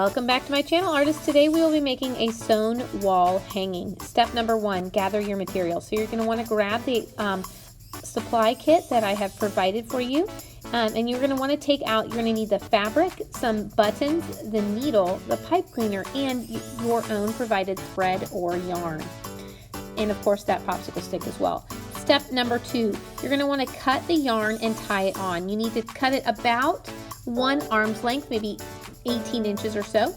Welcome back to my channel, artists. Today we will be making a sewn wall hanging. Step number 1, gather your materials. So you're going to want to grab the supply kit that I have provided for you, and you're going to want to take out, you're going to need the fabric, some buttons, the needle, the pipe cleaner, and your own provided thread or yarn. And of course that popsicle stick as well. Step number 2, you're going to want to cut the yarn and tie it on. You need to cut it about 1 arm's length, maybe 18 inches or so.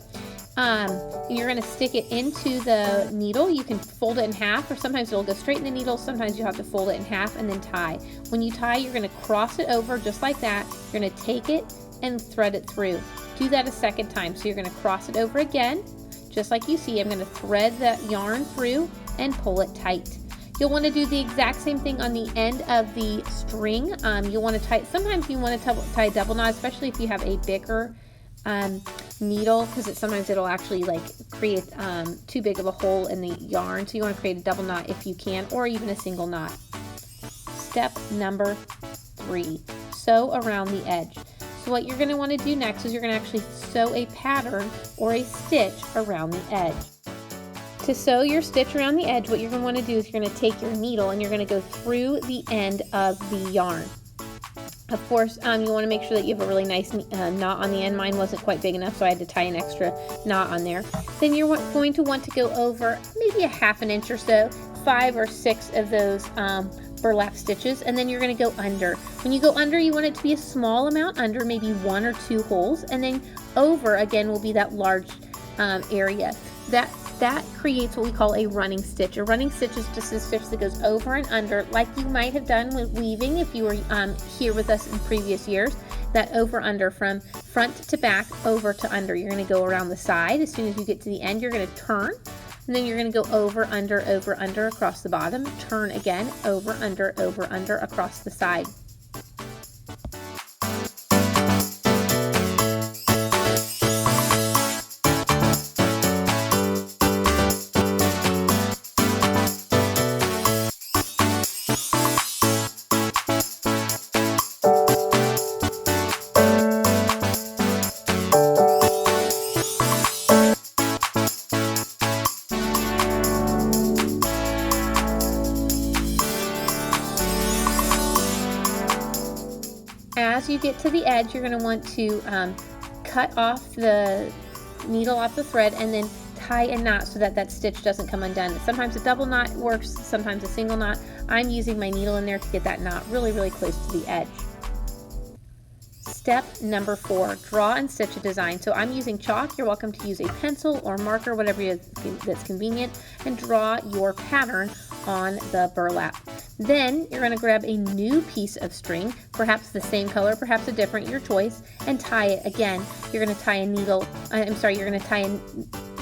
And you're going to stick it into the needle. You can fold it in half, or sometimes it'll go straight in the needle. Sometimes you'll have to fold it in half and then tie. When you tie, you're going to cross it over just like that. You're going to take it and thread it through. Do that a second time. So you're going to cross it over again, just like you see. I'm going to thread the yarn through and pull it tight. You'll want to do the exact same thing on the end of the string. You'll want to tie, sometimes you want to tie a double knot, especially if you have a bigger needle, because sometimes it'll actually like create too big of a hole in the yarn. So you want to create a double knot if you can, or even a single knot. Step number 3, sew around the edge. So what you're going to want to do next is you're going to actually sew a pattern or a stitch around the edge. To sew your stitch around the edge, what you're going to want to do is you're going to take your needle and you're going to go through the end of the yarn. Of course, you want to make sure that you have a really nice knot on the end. Mine wasn't quite big enough, so I had to tie an extra knot on there. Then you're going to want to go over maybe a ½ an inch or so, 5 or 6 of those burlap stitches, and then you're going to go under. When you go under, you want it to be a small amount under, maybe 1 or 2 holes, and then over again will be that large area. That creates what we call a running stitch. A running stitch is just a stitch that goes over and under, like you might have done with weaving if you were here with us in previous years. That over under, from front to back, over to under. You're going to go around the side. As soon as you get to the end, you're going to turn, and then you're going to go over under across the bottom, turn again, over under across the side. As you get to the edge, you're going to want to cut off the needle off the thread and then tie a knot so that that stitch doesn't come undone. Sometimes a double knot works, sometimes a single knot. I'm using my needle in there to get that knot really, really close to the edge. Step number 4, draw and stitch a design. So I'm using chalk. You're welcome to use a pencil or marker, whatever that's convenient, and draw your pattern on the burlap. Then you're going to grab a new piece of string, perhaps the same color, perhaps a different, your choice, and tie it again. You're going to tie a needle, you're going to tie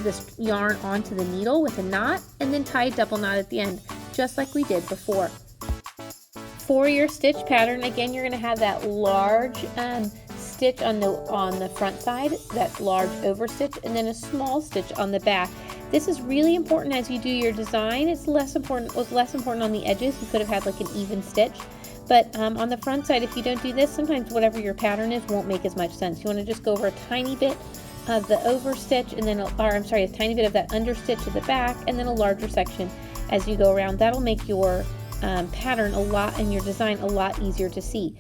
this yarn onto the needle with a knot, and then tie a double knot at the end, just like we did before. For your stitch pattern, again, you're going to have that large stitch on the front side, that large over stitch, and then a small stitch on the back. This is really important as you do your design. It was less important on the edges. You could have had like an even stitch, but on the front side, if you don't do this, sometimes whatever your pattern is won't make as much sense. You want to just go over a tiny bit of the over stitch, and then a tiny bit of that under stitch at the back, and then a larger section as you go around. That'll make your pattern and your design a lot easier to see.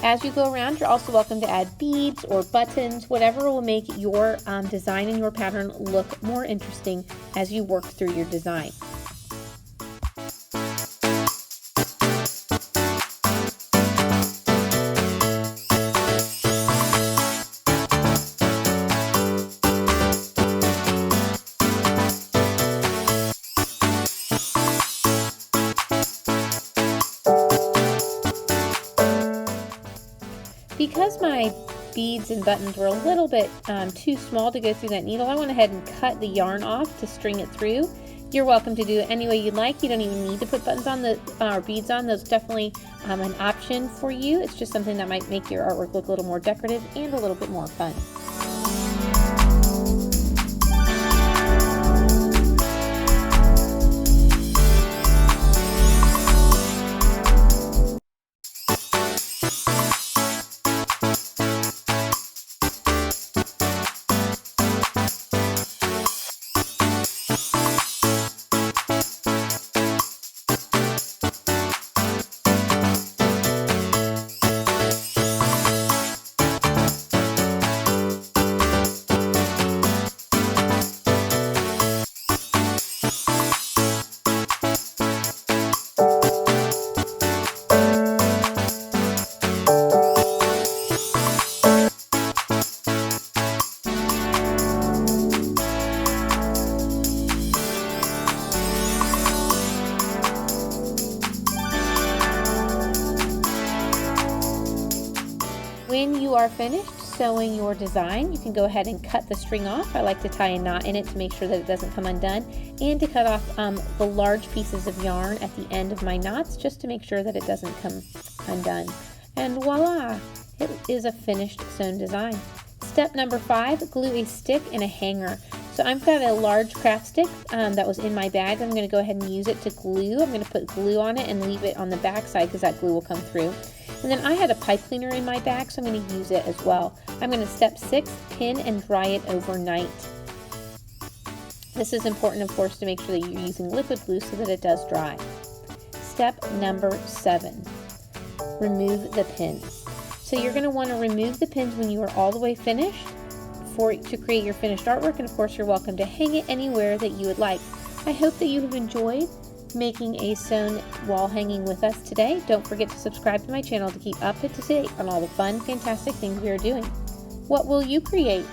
As you go around, you're also welcome to add beads or buttons, whatever will make your design and your pattern look more interesting as you work through your design. Because my beads and buttons were a little bit too small to go through that needle, I went ahead and cut the yarn off to string it through. You're welcome to do it any way you'd like. You don't even need to put buttons on or beads on. Those definitely an option for you. It's just something that might make your artwork look a little more decorative and a little bit more fun. are finished sewing your design, you can go ahead and cut the string off. I like to tie a knot in it to make sure that it doesn't come undone, and to cut off the large pieces of yarn at the end of my knots just to make sure that it doesn't come undone. And voila! It is a finished sewn design. Step number 5, glue a stick in a hanger. So I've got a large craft stick that was in my bag. I'm going to go ahead and use it to glue. I'm going to put glue on it and leave it on the back side because that glue will come through. And then I had a pipe cleaner in my bag, so I'm going to use it as well. I'm going to step 6, pin and dry it overnight. This is important, of course, to make sure that you're using liquid glue so that it does dry. Step number 7, remove the pins. So you're going to want to remove the pins when you are all the way finished to create your finished artwork, and of course you're welcome to hang it anywhere that you would like. I hope that you have enjoyed making a sewn wall hanging with us today. Don't forget to subscribe to my channel to keep up to date on all the fun, fantastic things we are doing. What will you create?